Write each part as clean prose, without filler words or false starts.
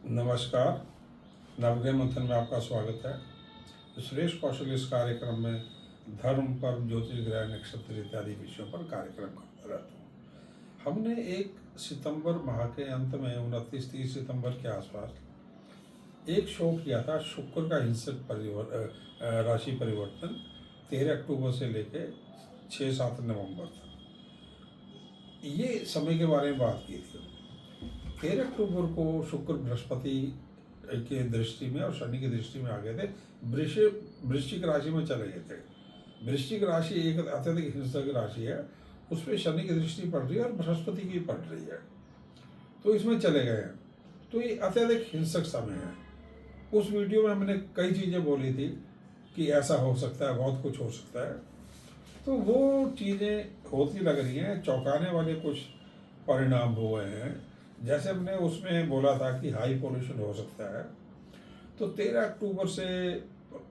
नमस्कार। नवग्रह मंथन में आपका स्वागत है। सुरेश कौशल इस कार्यक्रम में धर्म पर, ज्योतिष, ग्रह, नक्षत्र इत्यादि विषयों पर कार्यक्रम करता रहता हूँ। हमने 1 सितंबर माह के अंत में 29-30 सितंबर के आसपास एक शो किया था, शुक्र का हिंसक राशि परिवर्तन 13 अक्टूबर से लेकर 6-7 नवंबर तक। ये समय के बारे में बात की थी। 13 अक्टूबर को शुक्र बृहस्पति के दृष्टि में और शनि की दृष्टि में आ गए थे। वृश्चिक राशि में चले गए थे। वृश्चिक राशि एक अत्यधिक हिंसक राशि है, उस पर शनि की दृष्टि पड़ रही है और बृहस्पति की पड़ रही है, तो इसमें चले गए हैं। तो ये अत्यधिक हिंसक समय है। उस वीडियो में हमने कई चीज़ें बोली थी कि ऐसा हो सकता है, बहुत कुछ हो सकता है। तो वो चीज़ें होती लग रही हैं। चौंकाने वाले कुछ परिणाम हुए हैं। जैसे हमने उसमें बोला था कि हाई पोल्यूशन हो सकता है, तो 13 अक्टूबर से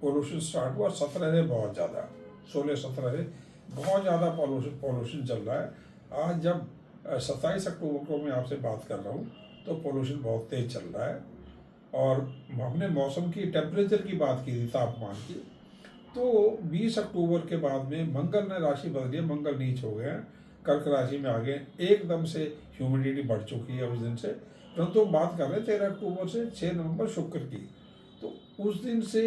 पोल्यूशन स्टार्ट हुआ। 17 से बहुत ज़्यादा, 16-17 से बहुत ज़्यादा पोल्यूशन चल रहा है। आज जब 27 अक्टूबर को मैं आपसे बात कर रहा हूँ तो पोल्यूशन बहुत तेज़ चल रहा है। और हमने मौसम की, टेम्परेचर की बात की थी, तापमान की। तो 20 अक्टूबर के बाद में मंगल ने राशि बदली है, मंगल नीच हो गए हैं, कर्क राशि में आ गए। एकदम से ह्यूमिडिटी बढ़ चुकी है उस दिन से। परंतु हम बात कर रहे हैं 13 अक्टूबर से 6 नवंबर शुक्र की। तो उस दिन से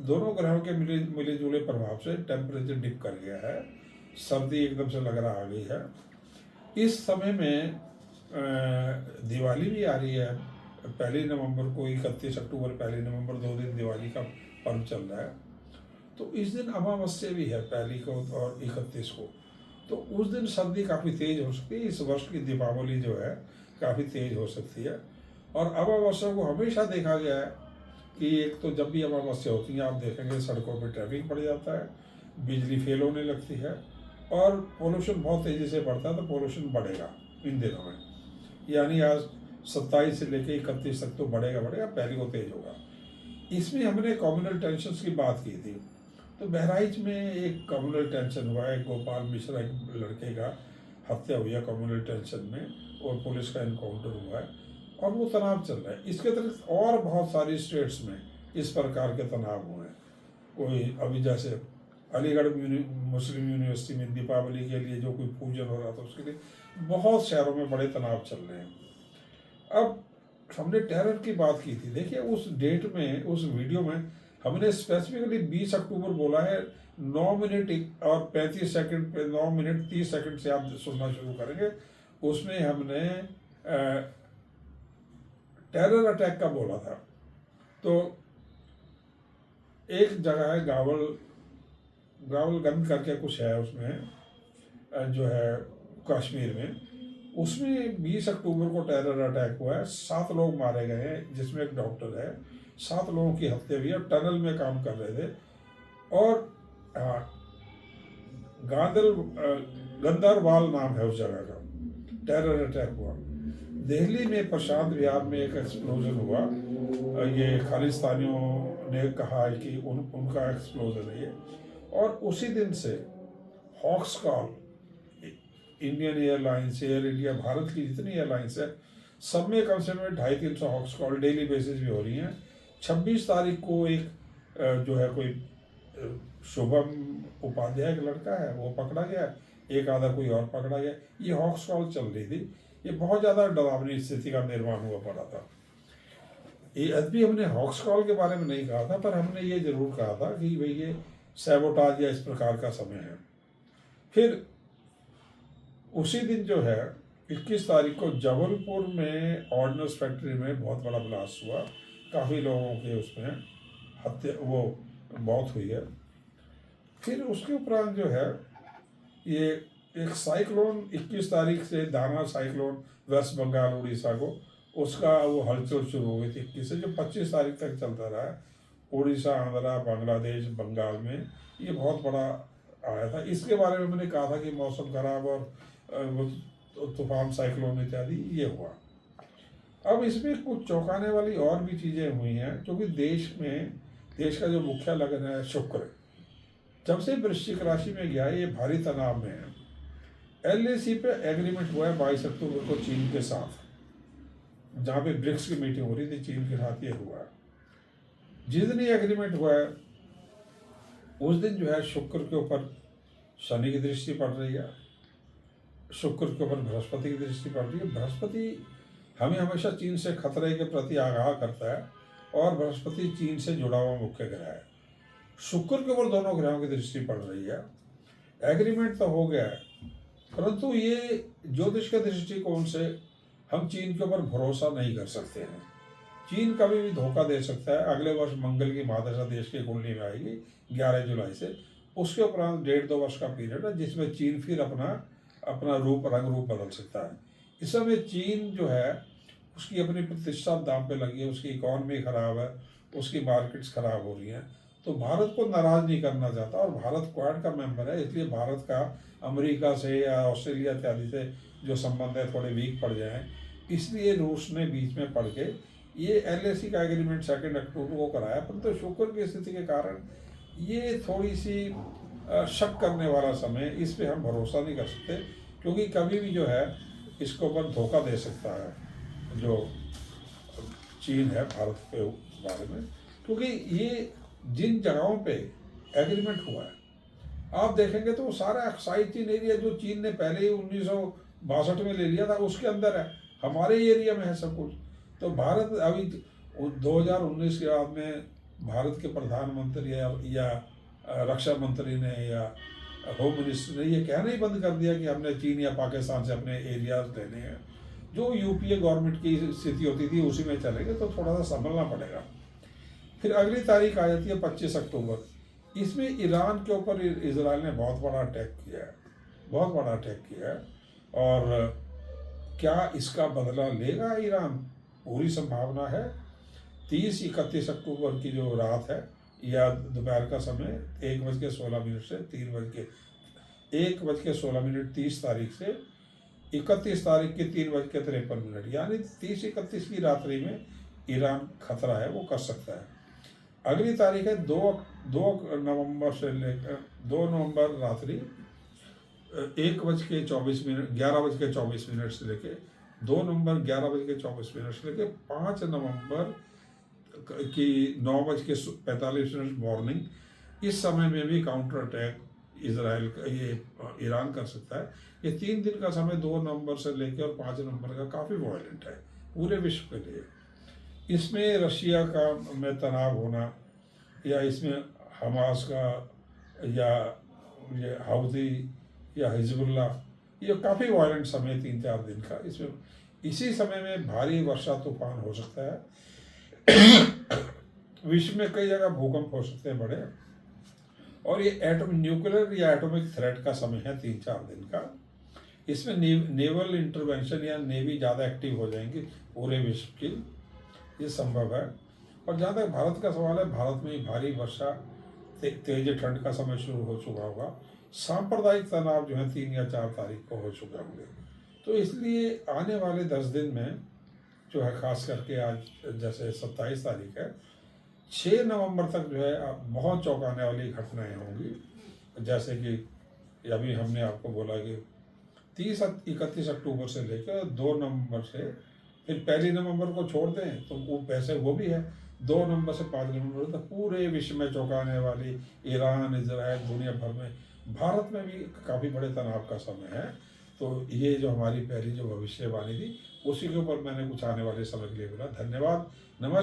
दोनों ग्रहों के मिले जुले प्रभाव से टेम्परेचर डिप कर गया है। सर्दी एकदम से लग रहा आ गई है। इस समय में दिवाली भी आ रही है। 1 नवंबर को, 31 अक्टूबर, 1 नवंबर, 2 दिन दिवाली का पर्व चल रहा है। तो इस दिन अमावस्या भी है, 1 को और 31 को। तो उस दिन सर्दी काफ़ी तेज़ हो सकती है। इस वर्ष की दीपावली जो है काफ़ी तेज़ हो सकती है। और अमावस्या को हमेशा देखा गया है कि एक तो जब भी अमावस्या होती है, आप देखेंगे सड़कों पर ट्रैफिक बढ़ जाता है, बिजली फेल होने लगती है और पोल्यूशन बहुत तेज़ी से बढ़ता है। तो पोल्यूशन बढ़ेगा इन दिनों में, यानी आज 27 से लेकर 31 तक तो बढ़ेगा, 1 को तेज होगा। इसमें हमने कम्युनल टेंशन की बात की थी। तो बहराइच में एक कम्युनल टेंशन हुआ है। गोपाल मिश्रा, एक लड़के का हत्या हुई है कम्युनल टेंशन में, और पुलिस का इनकाउंटर हुआ है और वो तनाव चल रहा है। इसके अतिरिक्त और बहुत सारी स्टेट्स में इस प्रकार के तनाव हुए हैं। कोई अभी जैसे अलीगढ़ मुस्लिम यूनिवर्सिटी में दीपावली के लिए जो कोई पूजन हो रहा था, उसके लिए बहुत शहरों में बड़े तनाव चल रहे हैं। अब हमने टेरर की बात की थी। देखिए उस डेट में, उस वीडियो में हमने स्पेसिफिकली 20 अक्टूबर बोला है। 9 मिनट और 35 सेकंड पे, 9 मिनट 30 सेकंड से आप सुनना शुरू करेंगे। उसमें हमने टेरर अटैक का बोला था। तो एक जगह है गावलगंज करके कुछ है, उसमें जो है कश्मीर में, उसमें 20 अक्टूबर को टेरर अटैक हुआ है। 7 लोग मारे गए हैं, जिसमें एक डॉक्टर है। 7 लोगों की हत्या हुई है। टनल में काम कर रहे थे। और गंदरवाल नाम है उस जगह का। टेरर अटैक हुआ। दिल्ली में प्रशांत विहार में एक एक्सप्लोजन हुआ। ये खालिस्तानियों ने कहा है कि उनका एक्सप्लोजन है ये। और उसी दिन से हॉक्सकॉल, Indian airlines, air India, Bharat की जितनी एयरलाइंस है, सब में कम से कम 250-300 हॉक्सकॉल डेली बेसिस भी हो रही हैं। 26 तारीख को एक जो है कोई शुभम उपाध्याय एक लड़का है, वो पकड़ा गया। एक आधा कोई और पकड़ा गया। ये हॉक्सकॉल चल रही थी। ये बहुत ज़्यादा डरावनी स्थिति का निर्माण हुआ पड़ा था। ये अभी हमने हॉक्सकॉल के बारे में नहीं कहा था, पर हमने ये जरूर कहा था कि भाई ये सैबोटाज या इस प्रकार का समय है। फिर उसी दिन जो है 21 तारीख को जबलपुर में ऑर्डिनेंस फैक्ट्री में बहुत बड़ा ब्लास्ट हुआ। काफ़ी लोगों के उसमें मौत हुई है। फिर उसके उपरांत जो है ये एक साइक्लोन 21 तारीख से, दाना साइक्लोन वेस्ट बंगाल उड़ीसा को, उसका वो हलचल शुरू हो गई थी 21 से, जो 25 तारीख तक चलता रहा। उड़ीसा, आंध्रा, बांग्लादेश, बंगाल में ये बहुत बड़ा आया था। इसके बारे में मैंने कहा था कि मौसम खराब और तूफान, साइक्लोन इत्यादि ये हुआ। अब इसमें कुछ चौंकाने वाली और भी चीज़ें हुई हैं, क्योंकि देश का जो मुख्य लग्न है शुक्र, जब से वृश्चिक राशि में गया ये भारी तनाव में है। LAC पे एग्रीमेंट हुआ है 22 अक्टूबर को चीन के साथ। जहाँ पे ब्रिक्स की मीटिंग हो रही थी, चीन के साथ ये हुआ। जिस दिन ये एग्रीमेंट हुआ है उस दिन जो है शुक्र के ऊपर शनि की दृष्टि पड़ रही है, शुक्र के ऊपर बृहस्पति की दृष्टि पड़ रही है। बृहस्पति हमें हमेशा चीन से खतरे के प्रति आगाह करता है और बृहस्पति चीन से जुड़ा हुआ मुख्य ग्रह है। शुक्र के ऊपर दोनों ग्रहों की दृष्टि पड़ रही है। एग्रीमेंट तो हो गया है, परंतु ये ज्योतिष के दृष्टिकोण से हम चीन के ऊपर भरोसा नहीं कर सकते हैं। चीन कभी भी धोखा दे सकता है। अगले वर्ष मंगल की महादशा देश की कुंडली में आएगी 11 जुलाई से। उसके उपरांत 1.5-2 वर्ष का पीरियड है जिसमें चीन फिर अपना रंग रूप बदल सकता है। इस समय चीन जो है उसकी अपनी प्रतिष्ठा दांव पे लगी है, उसकी इकॉनमी खराब है, उसकी मार्केट्स खराब हो रही हैं, तो भारत को नाराज नहीं करना चाहता। और भारत क्वाड का मेंबर है, इसलिए भारत का अमेरिका से या ऑस्ट्रेलिया इत्यादि से जो संबंध है थोड़े वीक पड़ जाए, इसलिए रूस ने बीच में पड़ के ये LAC का एग्रीमेंट 2 अक्टूबर को कराया। परंतु शुक्र की स्थिति के कारण ये थोड़ी सी शक करने वाला समय, इस पे हम भरोसा नहीं कर सकते, क्योंकि कभी भी जो है इसके ऊपर धोखा दे सकता है जो चीन है भारत के बारे में। क्योंकि ये जिन जगहों पे एग्रीमेंट हुआ है आप देखेंगे तो सारा साउथ चीन एरिया जो चीन ने पहले ही 1962 में ले लिया था उसके अंदर है, हमारे एरिया में है सब कुछ। तो भारत अभी 2019 के बाद में भारत के प्रधानमंत्री या रक्षा मंत्री ने या होम मिनिस्टर ने ये कहना ही बंद कर दिया कि हमने चीन या पाकिस्तान से अपने एरियाज लेने हैं। जो यूपीए गवर्नमेंट की स्थिति होती थी उसी में चलेंगे, तो थोड़ा सा संभलना पड़ेगा। फिर अगली तारीख आ जाती है 25 अक्टूबर। इसमें ईरान के ऊपर इजराइल ने बहुत बड़ा अटैक किया है, बहुत बड़ा अटैक किया है। और क्या इसका बदला लेगा ईरान? पूरी संभावना है। 30-31 अक्टूबर की जो रात है या दोपहर का समय 1:16 से 1:16 30 तारीख से 31 तारीख की 3:53 यानी 30-31 की रात्रि में ईरान खतरा है, वो कर सकता है। अगली तारीख है 2 नवंबर से लेकर 2 नवंबर रात्रि 11:24 से लेके 2 नवंबर 11:24 से लेके 5 नवंबर की 9:45 मॉर्निंग, इस समय में भी काउंटर अटैक इजराइल का ये ईरान कर सकता है। ये 3 दिन का समय 2 नवंबर से लेकर और 5 नवंबर का काफ़ी वायलेंट है पूरे विश्व के लिए। इसमें रशिया का में तनाव होना या इसमें हमास का या ये हाउदी या हिजबुल्ला, ये काफ़ी वायलेंट समय 3-4 दिन का। इसमें इसी समय में भारी वर्षा तूफान हो सकता है। विश्व में कई जगह भूकंप हो सकते हैं बड़े। और ये न्यूक्लियर या एटॉमिक थ्रेट का समय है 3-4 दिन का। इसमें नेवल इंटरवेंशन या नेवी ज़्यादा एक्टिव हो जाएंगी पूरे विश्व की, ये संभव है। और जहाँ तक भारत का सवाल है, भारत में भारी वर्षा, तेज ठंड का समय शुरू हो चुका होगा। सांप्रदायिक तनाव जो है 3 या 4 तारीख को हो चुके होंगे। तो इसलिए आने वाले 10 दिन में जो है, खास करके आज जैसे 27 तारीख है, 6 नवंबर तक जो है बहुत चौंकाने वाली घटनाएं होंगी। जैसे कि अभी हमने आपको बोला कि 30-31 अक्टूबर से लेकर 2 नवंबर से, फिर 1 नवंबर को छोड़ दें तो वो वैसे वो भी है 2 नवंबर से 5 नवंबर तक पूरे विश्व में चौंकाने वाली, ईरान, इजराइल, दुनिया भर में, भारत में भी काफ़ी बड़े तनाव का समय है। तो ये जो हमारी पहली जो भविष्यवाणी थी उसी के ऊपर मैंने कुछ आने वाले समय के लिए बोला। धन्यवाद, नमस्कार।